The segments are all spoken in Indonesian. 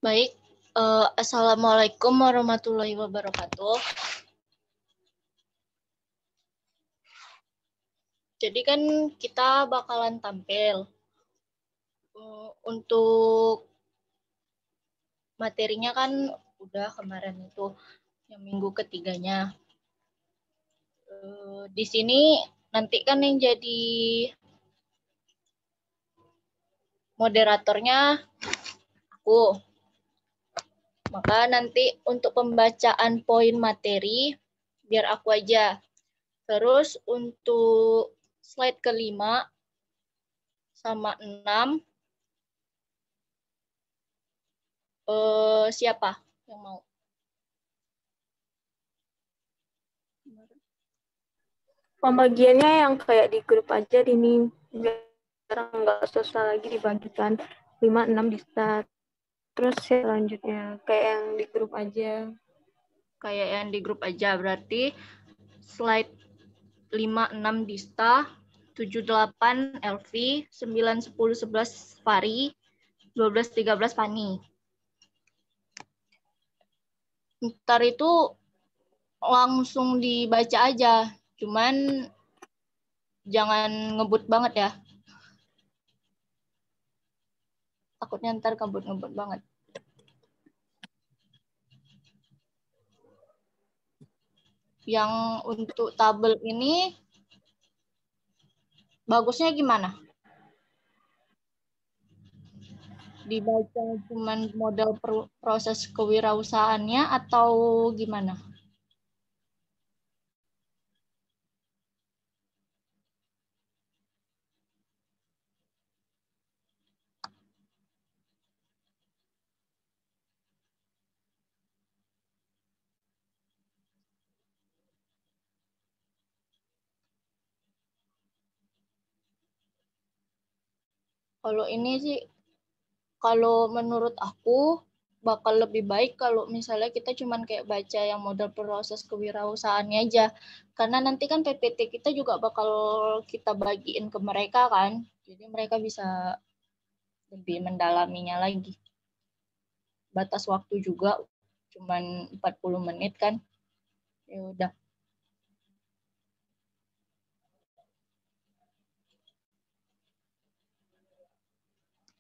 Baik, Assalamualaikum warahmatullahi wabarakatuh. Jadi kan kita bakalan tampil. Untuk materinya kan udah kemarin itu, yang minggu ketiganya. Di sini nanti kan yang jadi moderatornya aku. Maka nanti untuk pembacaan poin materi, biar aku aja. Terus untuk slide ke-5 sama 6, siapa yang mau? Pembagiannya yang kayak di grup aja ini, biar nggak susah lagi dibagikan 5-6 di start. Terus selanjutnya kayak yang di grup aja. Kayak yang di grup aja, berarti slide 5-6 Dista, 7-8 Elvi, 9-10-11 Fari, 12-13 Fani. Ntar itu langsung dibaca aja, cuman jangan ngebut banget ya. Takutnya ntar ngebut banget. Yang untuk tabel ini bagusnya gimana? Dibaca cuman model proses kewirausahaannya atau gimana? Kalau ini sih, kalau menurut aku bakal lebih baik kalau misalnya kita cuman kayak baca yang model proses kewirausahaannya aja. Karena nanti kan PPT kita juga bakal kita bagiin ke mereka kan. Jadi mereka bisa lebih mendalaminya lagi. Batas waktu juga cuman 40 menit kan. Ya udah.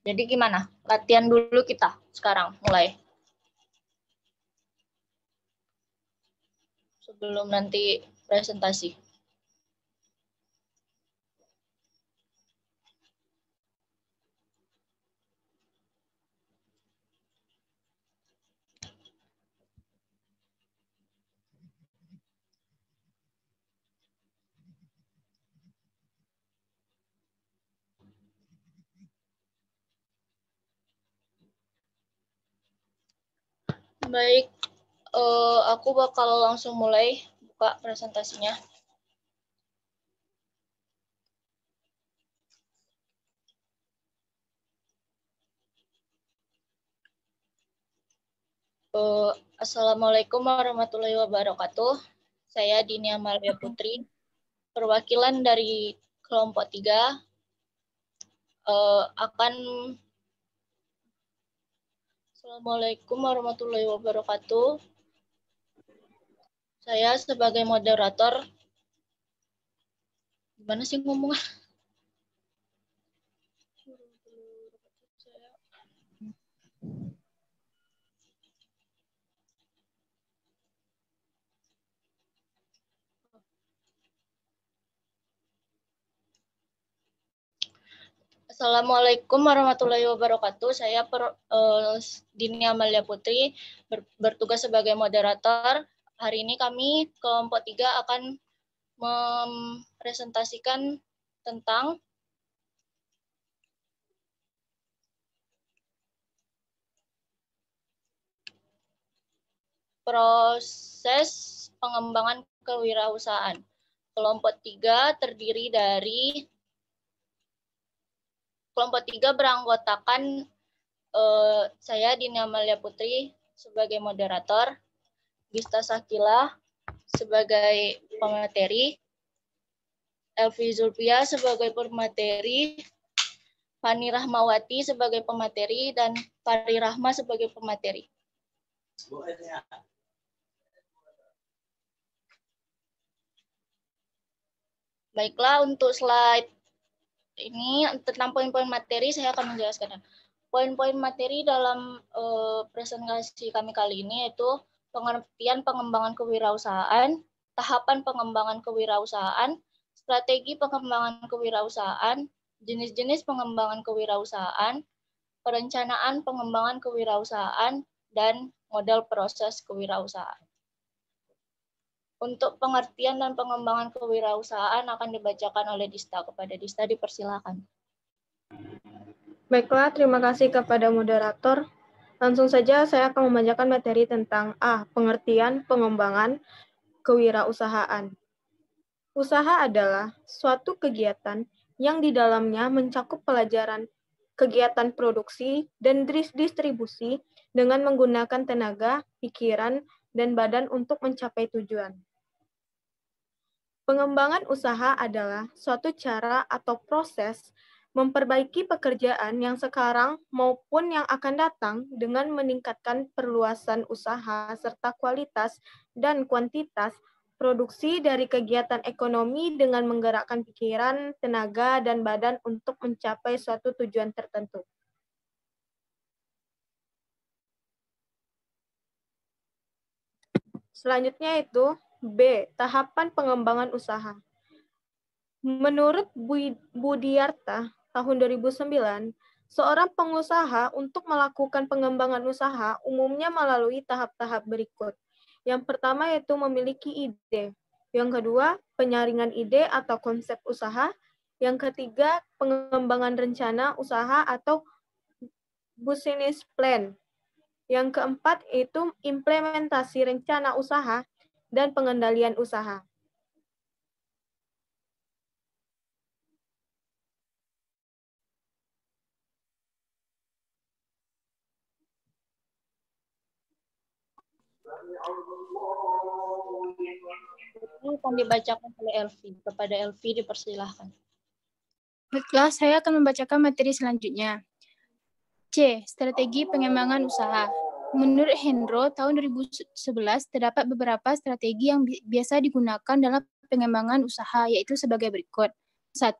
Jadi gimana? Latihan dulu kita sekarang mulai. Sebelum nanti presentasi. Baik, aku bakal langsung mulai buka presentasinya. Assalamualaikum warahmatullahi wabarakatuh. Saya Dini Amalia Putri, perwakilan dari kelompok 3 akan Assalamualaikum warahmatullahi wabarakatuh. Saya sebagai moderator, gimana sih ngomongnya? Assalamualaikum warahmatullahi wabarakatuh. Saya Dini Amalia Putri, bertugas sebagai moderator. Hari ini kami kelompok 3 akan mempresentasikan tentang proses pengembangan kewirausahaan. Kelompok 3 terdiri dari Kelompok 3 beranggotakan saya Dini Amalia Putri sebagai moderator, Gista Sakila sebagai pemateri, Elvi Zulfia sebagai pemateri, Fani Rahmawati sebagai pemateri, dan Fahri Rahma sebagai pemateri. Baiklah, untuk slide ini tentang poin-poin materi saya akan menjelaskan. Poin-poin materi dalam presentasi kami kali ini yaitu pengertian pengembangan kewirausahaan, tahapan pengembangan kewirausahaan, strategi pengembangan kewirausahaan, jenis-jenis pengembangan kewirausahaan, perencanaan pengembangan kewirausahaan, dan model proses kewirausahaan. Untuk pengertian dan pengembangan kewirausahaan akan dibacakan oleh Dista. Kepada Dista dipersilakan. Baiklah, terima kasih kepada moderator. Langsung saja saya akan membacakan materi tentang A. Pengertian pengembangan kewirausahaan. Usaha adalah suatu kegiatan yang di dalamnya mencakup pelajaran kegiatan produksi dan distribusi dengan menggunakan tenaga, pikiran, dan badan untuk mencapai tujuan. Pengembangan usaha adalah suatu cara atau proses memperbaiki pekerjaan yang sekarang maupun yang akan datang dengan meningkatkan perluasan usaha serta kualitas dan kuantitas produksi dari kegiatan ekonomi dengan menggerakkan pikiran, tenaga, dan badan untuk mencapai suatu tujuan tertentu. Selanjutnya itu B. Tahapan pengembangan usaha. Menurut Budiarta tahun 2009, seorang pengusaha untuk melakukan pengembangan usaha umumnya melalui tahap-tahap berikut. Yang pertama yaitu memiliki ide. Yang kedua, penyaringan ide atau konsep usaha. Yang ketiga, pengembangan rencana usaha atau business plan. Yang keempat itu implementasi rencana usaha dan pengendalian usaha. Ini akan dibacakan oleh Elvi. Kepada Elvi dipersilahkan. Baiklah, saya akan membacakan materi selanjutnya. C. Strategi pengembangan usaha. Menurut Hendro, tahun 2011 terdapat beberapa strategi yang biasa digunakan dalam pengembangan usaha, yaitu sebagai berikut. 1.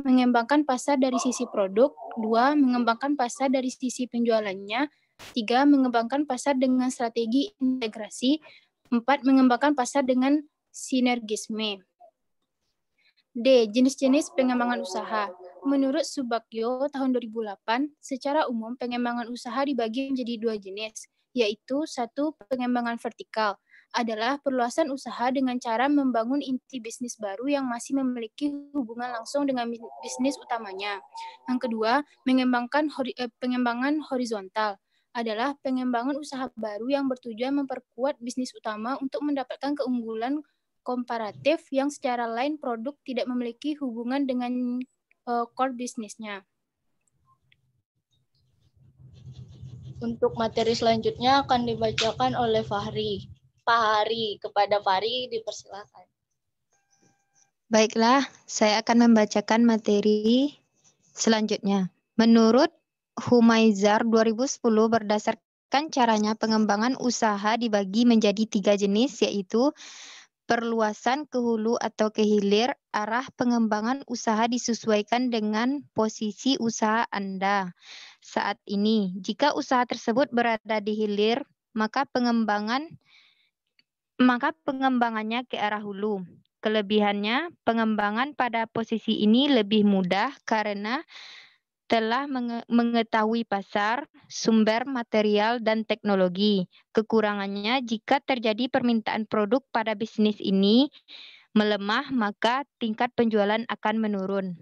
Mengembangkan pasar dari sisi produk. 2. Mengembangkan pasar dari sisi penjualannya. 3. Mengembangkan pasar dengan strategi integrasi. 4. Mengembangkan pasar dengan sinergisme. D. Jenis-jenis pengembangan usaha. Menurut Subagyo tahun 2008, secara umum pengembangan usaha dibagi menjadi dua jenis, yaitu 1. Pengembangan vertikal adalah perluasan usaha dengan cara membangun inti bisnis baru yang masih memiliki hubungan langsung dengan bisnis utamanya. Yang kedua, pengembangan horizontal adalah pengembangan usaha baru yang bertujuan memperkuat bisnis utama untuk mendapatkan keunggulan komparatif yang secara lain produk tidak memiliki hubungan dengan core bisnisnya. Untuk materi selanjutnya akan dibacakan oleh Fahri. Fahri, kepada Fahri dipersilakan. Baiklah, saya akan membacakan materi selanjutnya. Menurut Humaizar 2010 berdasarkan caranya pengembangan usaha dibagi menjadi 3 jenis, yaitu perluasan ke hulu atau ke hilir. Arah pengembangan usaha disesuaikan dengan posisi usaha Anda saat ini. Jika usaha tersebut berada di hilir, maka pengembangannya ke arah hulu. Kelebihannya, pengembangan pada posisi ini lebih mudah karena telah mengetahui pasar, sumber material, dan teknologi. Kekurangannya, jika terjadi permintaan produk pada bisnis ini melemah, maka tingkat penjualan akan menurun.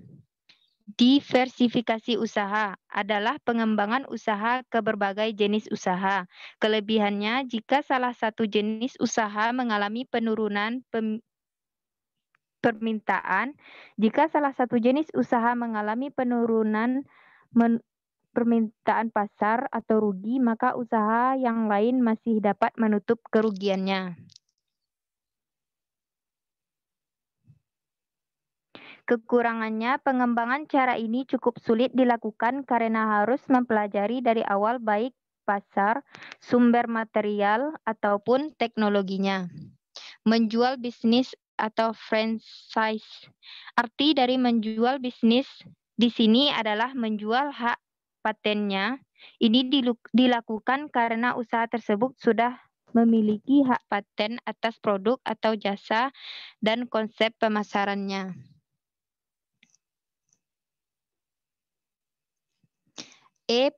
Diversifikasi usaha adalah pengembangan usaha ke berbagai jenis usaha. Kelebihannya, jika salah satu jenis usaha mengalami penurunan permintaan, jika salah satu jenis usaha mengalami penurunan permintaan pasar atau rugi, maka usaha yang lain masih dapat menutup kerugiannya. Kekurangannya, pengembangan cara ini cukup sulit dilakukan karena harus mempelajari dari awal baik pasar, sumber material, ataupun teknologinya. Menjual bisnis atau franchise. Arti dari menjual bisnis di sini adalah menjual hak patennya. Ini dilakukan karena usaha tersebut sudah memiliki hak paten atas produk atau jasa dan konsep pemasarannya.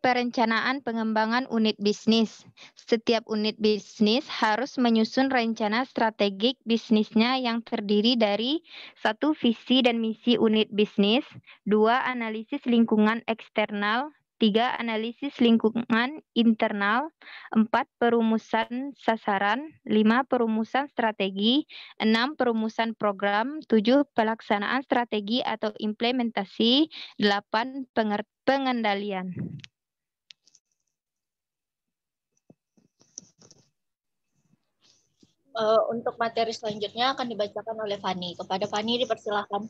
Perencanaan pengembangan unit bisnis. Setiap unit bisnis harus menyusun rencana strategik bisnisnya yang terdiri dari 1. Visi dan misi unit bisnis, 2. Analisis lingkungan eksternal, 3. Analisis lingkungan internal, 4. Perumusan sasaran, 5. Perumusan strategi, 6. Perumusan program, 7. Pelaksanaan strategi atau implementasi, 8. Pengendalian. Untuk materi selanjutnya akan dibacakan oleh Fani. Kepada Fani dipersilakan.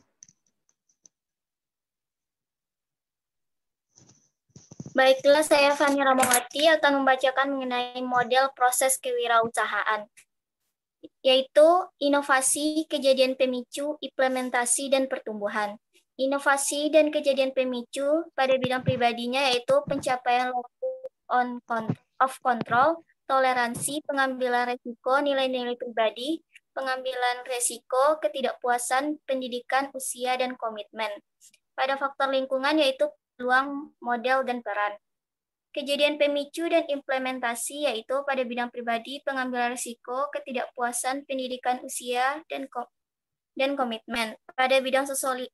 Baiklah, saya Fani Ramawati akan membacakan mengenai model proses kewirausahaan, yaitu inovasi, kejadian pemicu, implementasi, dan pertumbuhan. Inovasi dan kejadian pemicu pada bidang pribadinya yaitu pencapaian of control, toleransi, pengambilan resiko, nilai-nilai pribadi, pengambilan resiko, ketidakpuasan, pendidikan, usia, dan komitmen. Pada faktor lingkungan yaitu peluang, modal, dan peran. Kejadian pemicu dan implementasi yaitu pada bidang pribadi, pengambilan risiko, ketidakpuasan, pendidikan, usia, dan komitmen. Pada bidang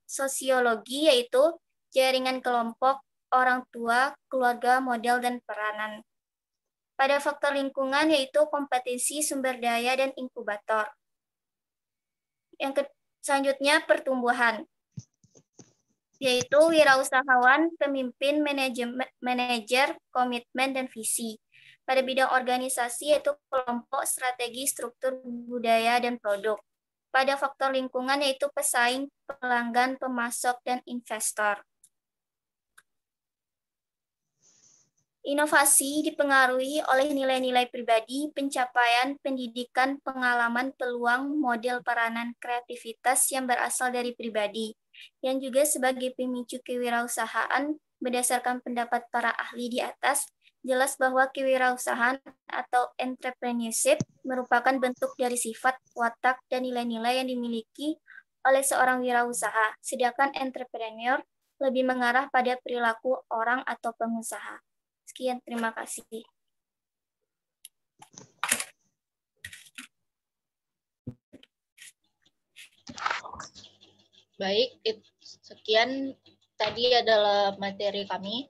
sosiologi yaitu jaringan kelompok, orang tua, keluarga, modal, dan peranan. Pada faktor lingkungan yaitu kompetensi, sumber daya, dan inkubator. Selanjutnya pertumbuhan, yaitu wirausahawan, pemimpin, manajer, komitmen, dan visi. Pada bidang organisasi yaitu kelompok, strategi, struktur, budaya, dan produk. Pada faktor lingkungan yaitu pesaing, pelanggan, pemasok, dan investor. Inovasi dipengaruhi oleh nilai-nilai pribadi, pencapaian, pendidikan, pengalaman, peluang, model peranan, kreativitas yang berasal dari pribadi, yang juga sebagai pemicu kewirausahaan. Berdasarkan pendapat para ahli di atas, jelas bahwa kewirausahaan atau entrepreneurship merupakan bentuk dari sifat, watak, dan nilai-nilai yang dimiliki oleh seorang wirausaha, sedangkan entrepreneur lebih mengarah pada perilaku orang atau pengusaha. Sekian, terima kasih. Baik, sekian tadi adalah materi kami.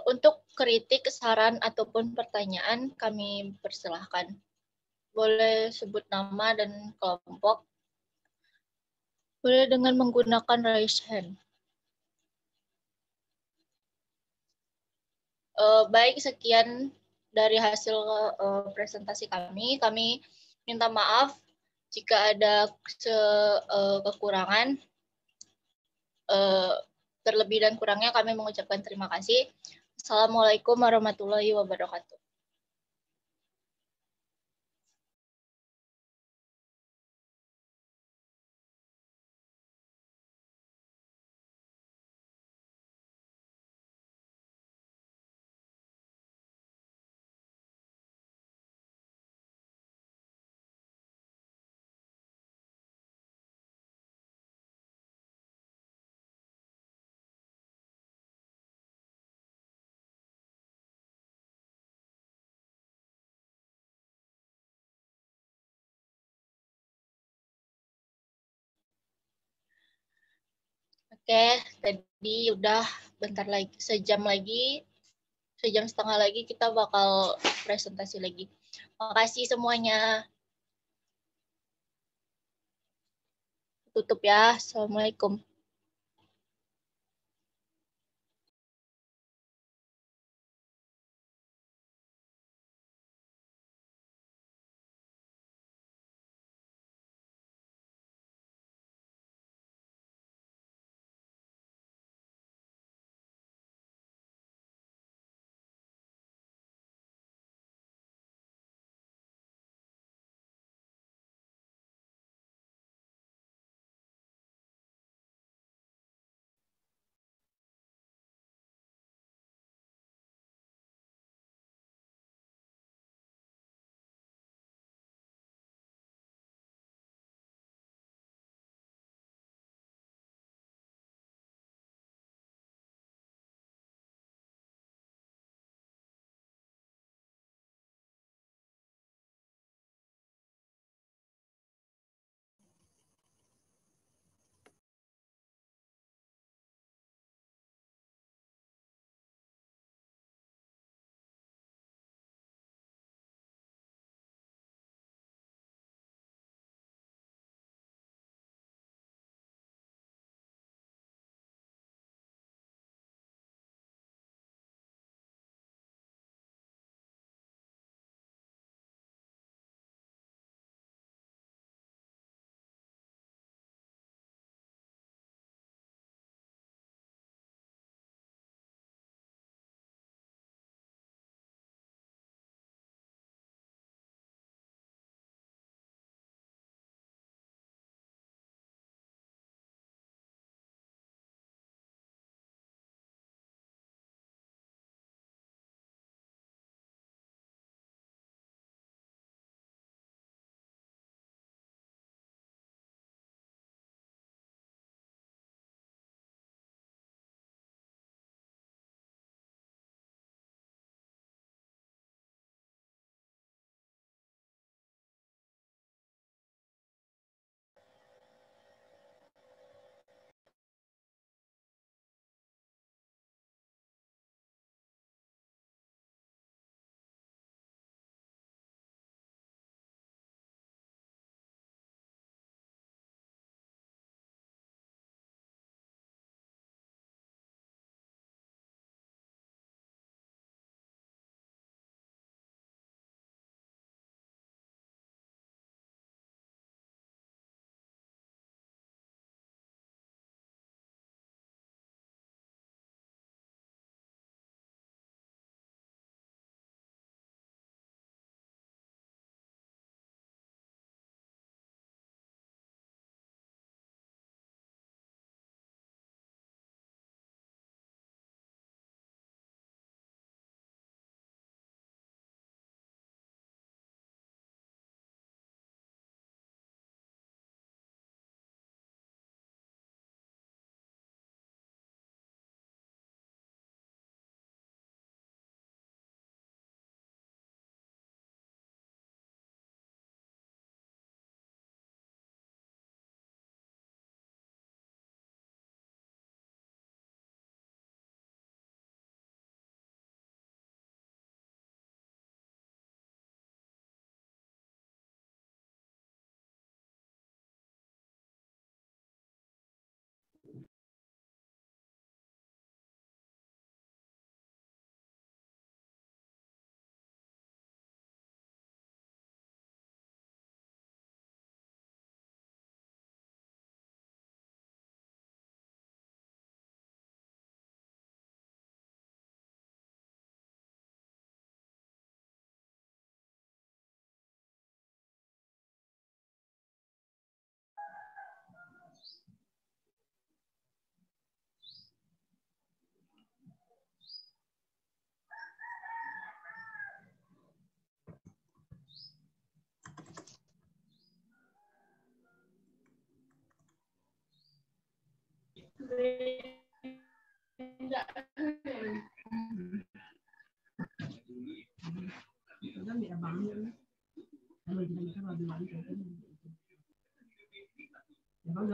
Untuk kritik, saran, ataupun pertanyaan kami persilahkan. Boleh sebut nama dan kelompok. Boleh dengan menggunakan raise hand. Baik, sekian dari hasil presentasi kami. Kami minta maaf jika ada kekurangan. Terlebih dan kurangnya kami mengucapkan terima kasih. Assalamualaikum warahmatullahi wabarakatuh. Oke, tadi udah bentar lagi, sejam setengah lagi kita bakal presentasi lagi. Makasih semuanya. Tutup ya. Assalamualaikum.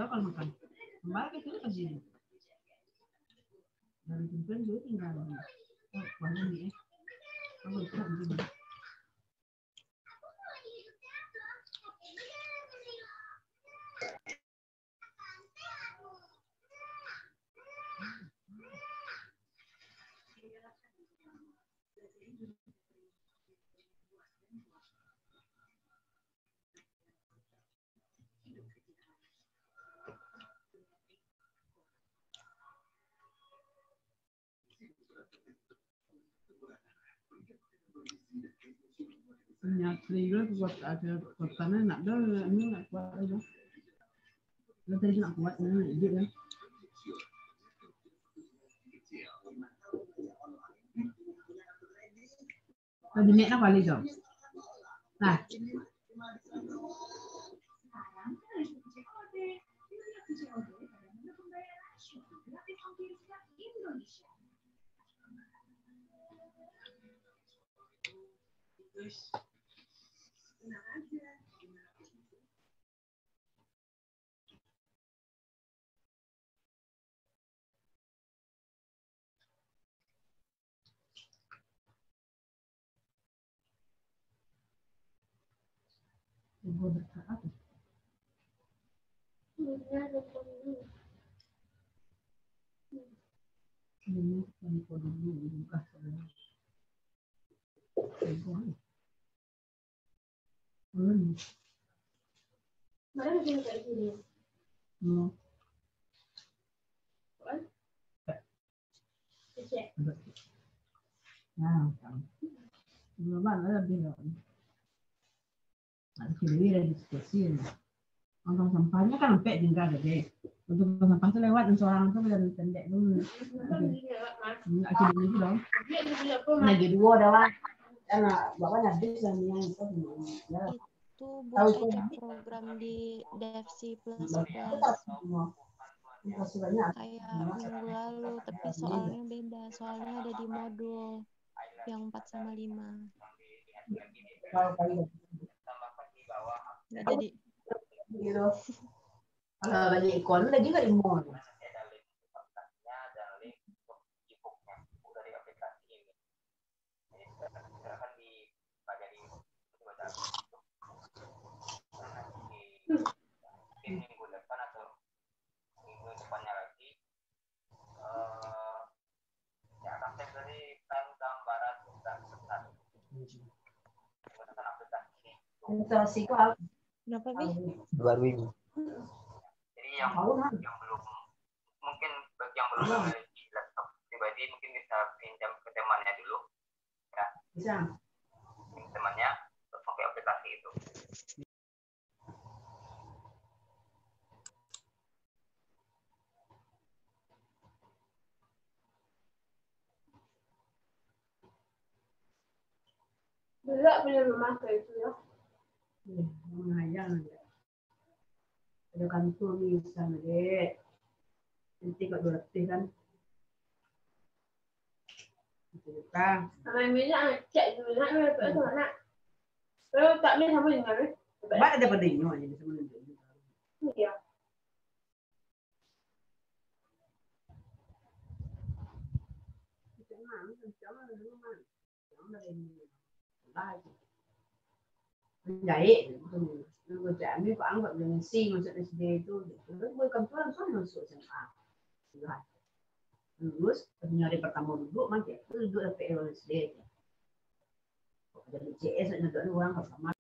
kalau makan. Kembali ke sini kasih. Dari jemputan juga tinggal. Bangun nih. Kamu itu begini. Nhà thì nó quật nó nặng đó nó nặng quá đó nó thấy nặng quá nó lại gì đó tadi mẹ nó kali dong nah gue berkata ini kan kode dulu buka sebenarnya mana bisa kayak gini no nah belum ada bilang ada kiri ada diskusi Tong sampahnya kan sampai tinggal gede. Untuk sampah itu lewat dan seorang tuh udah pendek dulu. Enggak sih dulu dong. Nah, jadi dua adalah karena bapaknya habis yang itu ya. Itu buat ada program di DFC++. Kayak minggu lalu, tapi soalnya beda. Soalnya ada di modul yang 4 sama 5. Nggak jadi. Gitu. Kalau banyak ikon lagi nggak di mall. Minggu depan atau minggu depannya lagi ya akan tes dari gambaran dan pesan. Aplikasi kok Berapa, Bi? 2000. Jadi yang belum mungkin bagi yang belum memiliki laptop pribadi mungkin bisa pinjam ke temannya dulu ya bisa temannya untuk pakai aplikasi itu. Belum memakai itu ya. Mengajar ya. Ada kantor bisa deh. Nanti kok 200 kan. Kita. Sama minyak cek dulu nak itu nak. Kalau tak boleh sama dengan ni. Baik ada pada ini aja bisa menunjuk. Iya. Vậy người trẻ mới có ăn vận đường si mà chuyện này tôi nó bơi cầm tuan suốt nó sửa sang rồi lulus nyari pertama duduk mah ya duduk di PLSD jadi CS ada orang sama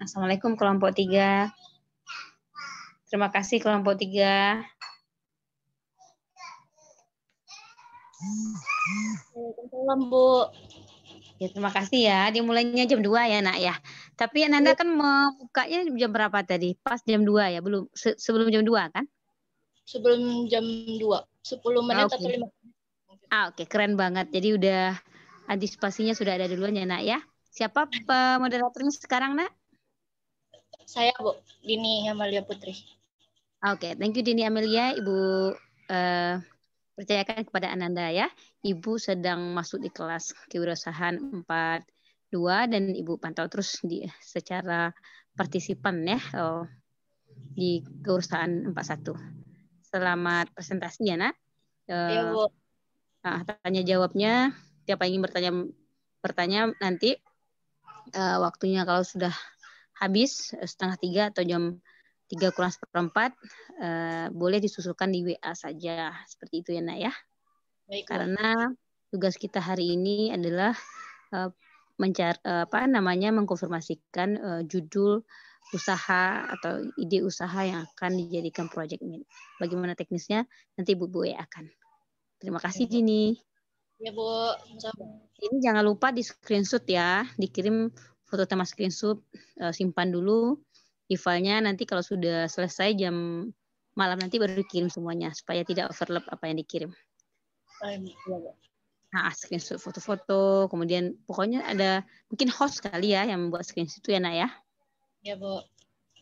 Assalamualaikum kelompok 3. Terima kasih kelompok 3. Waalaikumsalam, Bu. Ya, terima kasih ya. Dimulainya jam 2 ya, Nak ya. Tapi Nanda kan membukanya jam berapa tadi? Pas jam 2 ya? Belum sebelum jam 2 kan? Sebelum jam 2, 10 menit atau 5 menit. Oke, keren banget. Jadi udah antisipasinya sudah ada duluan ya, Nak ya. Siapa moderatornya sekarang, Nak? Saya, Bu, Dini Amalia Putri. Oke, thank you Dini Amelia. Ibu percayakan kepada Ananda ya. Ibu sedang masuk di kelas kewirausahaan 4.2 dan Ibu pantau terus secara partisipan ya di kewirausahaan 4.1. Selamat presentasi ya, Nak. Iya, Bu. Nah, tanya jawabnya, siapa yang ingin bertanya nanti waktunya kalau sudah habis 2:30 atau jam 3 kurang 1/4 boleh disusulkan di WA saja seperti itu ya, Nak ya. Baik, Bu. Karena tugas kita hari ini adalah mengkonfirmasikan judul usaha atau ide usaha yang akan dijadikan project meet. Bagaimana teknisnya nanti Bu WA-kan. Terima kasih Dini. Ya, Bu. Ini jangan lupa di screenshot ya, dikirim foto tema screenshot, simpan dulu di filenya, nanti kalau sudah selesai jam malam nanti baru dikirim semuanya supaya tidak overlap apa yang dikirim. Nah, screenshot foto-foto, kemudian pokoknya ada mungkin host kali ya yang membuat screenshot itu ya, Nak ya. Ya, Bu.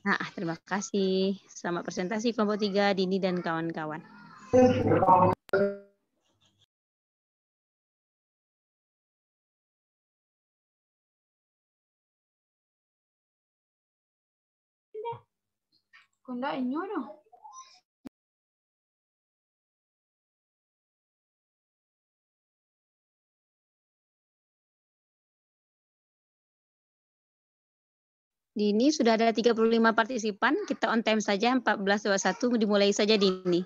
Nah, terima kasih. Selamat presentasi kelompok 3 Dini dan kawan-kawan. Kunda inyo no. Dini sudah ada 35 partisipan, kita on time saja 14.21 dimulai saja Dini.